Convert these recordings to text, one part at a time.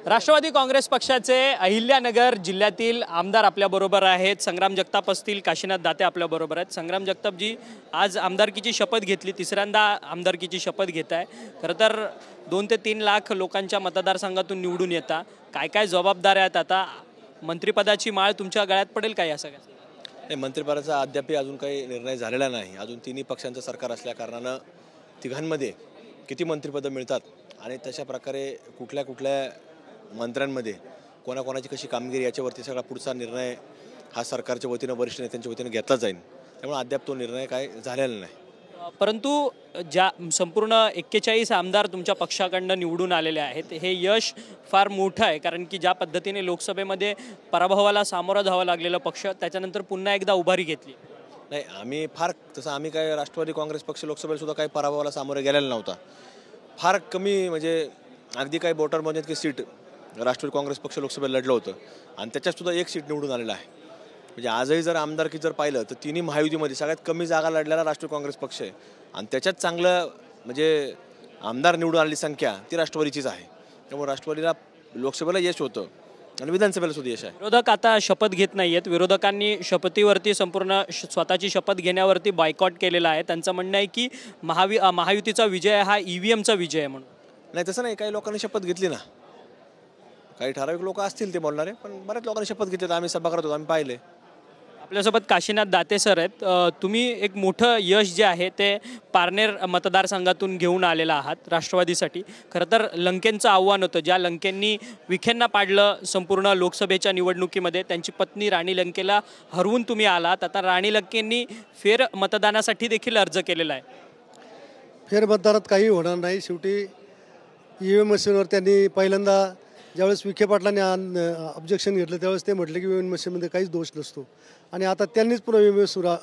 राष्ट्रवादी काँग्रेस पक्षाचे अहिल्यानगर जिल्ह्यातील आमदार आपल्याबरोबर आहेत। संग्राम जगताप असतील, काशीनाथ दाते आपल्याबरोबर आहेत। संग्राम जगतापजी, आज आमदारकीची शपथ घेतली, तिसऱ्यांदा आमदारकीची शपथ घेत आहे। खरं तर 2 ते 3 लाख लोकांच्या मतदारसंघातून निवडून येता, काय काय जबाबदाऱ्या आहेत? आता मंत्रिपदाची माळ तुमच्या गळ्यात पडेल का या सगळ्या? नाही, मंत्रिपदाचा अद्याप अजून काही निर्णय झालेला नाही। अजून तिन्ही पक्षांचं सरकार असल्या कारणानं तिघांमध्ये किती मंत्रिपदं मिळतात आणि तशा प्रकारे कुठल्या कुठल्या मंत्र्यांमध्ये कोणाकोणाची कशी कामगिरी याच्यावरती सगळा पुढचा निर्णय हा सरकारच्या वतीनं, वरिष्ठ नेत्यांच्या वतीनं घेतला जाईल। त्यामुळे अद्याप तो निर्णय काय झालेला नाही। परंतु ज्या संपूर्ण 41 आमदार तुमच्या पक्षाकडनं निवडून आलेले आहेत, हे यश फार मोठं आहे। कारण की ज्या पद्धतीने लोकसभेमध्ये पराभवाला सामोरं जावं लागलेलं पक्ष त्याच्यानंतर पुन्हा एकदा उभारी घेतली। नाही, आम्ही काय राष्ट्रवादी काँग्रेस पक्ष लोकसभेला सुद्धा काही पराभवाला सामोरे गेलेला नव्हता। फार कमी, म्हणजे अगदी काही बोटांमध्ये की सीट राष्ट्रवादी काँग्रेस पक्ष लोकसभेला लढलं होतं आणि त्याच्यात सुद्धा 1 सीट निवडून आलेला आहे। म्हणजे आजही जर आमदारकी जर पाहिलं तर तिन्ही महायुतीमध्ये सगळ्यात कमी जागा लढलेला राष्ट्रवादी काँग्रेस पक्ष आहे आणि त्याच्यात चांगलं म्हणजे आमदार निवडून आलेली संख्या ती राष्ट्रवादीचीच आहे। त्यामुळे राष्ट्रवादीला लोकसभेला यश होतं आणि विधानसभेला सुद्धा यश आहे। विरोधक आता शपथ घेत नाहीयेत। विरोधकांनी शपथीवरती संपूर्ण स्वतःची शपथ घेण्यावरती बायकॉट केलेला आहे। त्यांचं म्हणणं आहे की महायुतीचा विजय हा EVMचा विजय आहे म्हणून। नाही, तसं नाही, काही लोकांनी शपथ घेतली ना, काही ठराविक लोक असतील ते बोलणारे, पण बऱ्याच लोकांनी शपथ घेतली। आम्ही सभागृहात होतो, आम्ही पाहिले। आपल्यासोबत काशीनाथ दाते सर आहेत। तुम्ही एक मोठं यश जे आहे ते पारनेर मतदारसंघातून घेऊन आलेला आहात राष्ट्रवादीसाठी। खरं तर लंकेंचं आव्हान होतं, ज्या लंकेंनी विखेंना पाडलं संपूर्ण लोकसभेच्या निवडणुकीमध्ये, त्यांची पत्नी राणी लंकेला हरवून तुम्ही आलात। आता राणी लंकेंनी फेर मतदानासाठी देखील अर्ज केलेला आहे। फेरमतदानात काही होणार नाही। शेवटी EVM मशीनवर त्यांनी पहिल्यांदा ज्यावेळेस विखे पाटलांनी ऑब्जेक्शन घेतलं त्यावेळेस ते म्हटले की EVM मशीनमध्ये काहीच दोष नसतो आणि आता त्यांनीच पुन्हा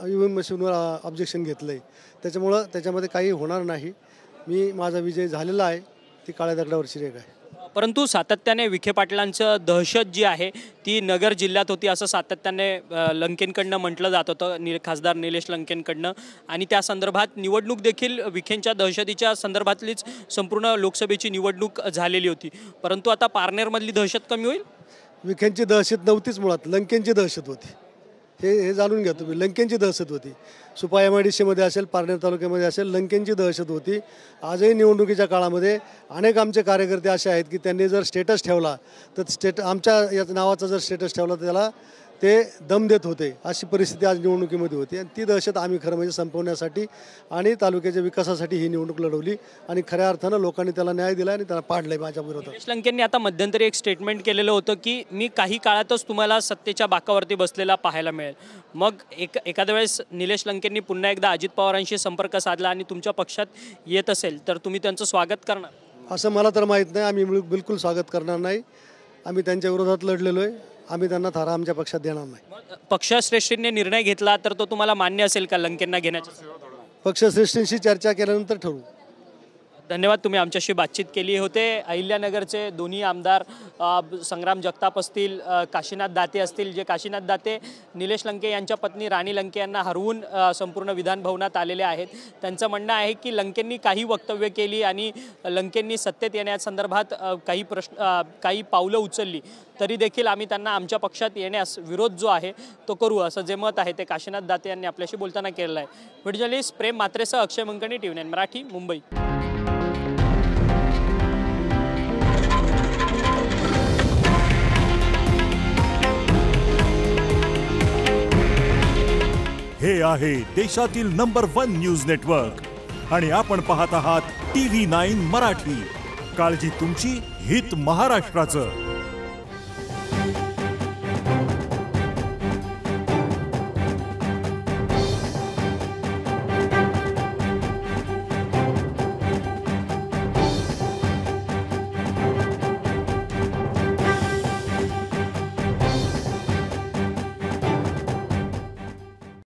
EVM मशीनवर ऑब्जेक्शन घेतलं आहे। त्याच्यामुळं त्याच्यामध्ये काही होणार नाही। माझा विजय झालेला आहे, ती काळ्या दगडावरची रेघ आहे। परंतु सातत्याने विखे पाटलांचं दहशत जी आहे ती नगर जिल्ह्यात होती, असं सातत्याने लंकेंकडनं म्हटलं जात होतं, खासदार निलेश लंकेंकडनं। आणि त्या संदर्भात निवडणूक देखील विखेंच्या दहशतीच्या संदर्भातलीच संपूर्ण लोकसभेची निवडणूक झालेली होती। परंतु आता पारनेरमधली दहशत कमी होईल? विखेंची दहशत नव्हतीच, मुळात लंकेंची दहशत होती। हे जाणून घ्या तुम्ही, लंकेंची दहशत होती। सुपा MIDCमध्ये असेल, पारनेर तालुक्यामध्ये असेल, लंकेंची दहशत होती। आजही निवडणुकीच्या काळामध्ये अनेक आमचे कार्यकर्ते असे आहेत की त्यांनी जर स्टेटस ठेवला तर आमच्या या नावाचा जर स्टेटस ठेवला तर त्याला ते दम देत होते। अशी परिस्थिती आज निवडणुकीमध्ये होती आणि ती दहशत आम्ही खरं म्हणजे संपवण्यासाठी आणि तालुक्याच्या विकासासाठी ही निवडणूक लढवली आणि खऱ्या अर्थानं लोकांनी त्याला न्याय दिला आणि त्याला पाडलंय माझ्या विरोधात। निलेश लंकेंनी आता मध्यंतरी एक स्टेटमेंट केलेलं होतं की मी काही काळातच तुम्हाला सत्तेच्या बाकावरती बसलेला पाहायला मिळेल। मग एखाद्या वेळेस निलेश लंकेंनी पुन्हा एकदा अजित पवारांशी संपर्क साधला आणि तुमच्या पक्षात येत असेल तर तुम्ही त्यांचं स्वागत करणार? असं मला तर माहीत नाही। आम्ही बिलकुल स्वागत करणार नाही। आम्ही त्यांच्या विरोधात लढलेलो आहे। आम्ही त्यांना थारा आमच्या पक्षात देणार नाही। पक्षश्रेष्ठींनी निर्णय घेतला तर तो तुम्हाला मान्य असेल का लंकेंना घेण्याचा? पक्षश्रेष्ठींशी चर्चा केल्यानंतर ठरवू। धन्यवाद, तुम्ही आमच्याशी बातचीत केली होते। अहिल्यानगरचे दोन्ही आमदार संग्राम जगताप असतील, काशीनाथ दाते असतील, जे काशीनाथ दाते निलेश लंके यांच्या पत्नी राणी लंके यांना हरवून संपूर्ण विधानभवनात आलेले आहेत। त्यांचं म्हणणं आहे की लंकेंनी काही वक्तव्य केली आणि लंकेंनी सत्तेत येण्यासंदर्भात काही पावलं उचलली तरी देखील आम्ही त्यांना आमच्या पक्षात येण्यास विरोध जो आहे तो करू, असं जे मत आहे ते काशीनाथ दाते यांनी आपल्याशी बोलताना केलेलं आहे। व्हिडिओ जर्नलिस्ट प्रेम मात्रेसह अक्षय मंकणी, TV9 मराठी, मुंबई। हे आहे देशातील नंबर 1 न्यूज नेटवर्क आणि आपण पाहत आहात TV9 मराठी। काळजी तुमची, हित महाराष्ट्राचं।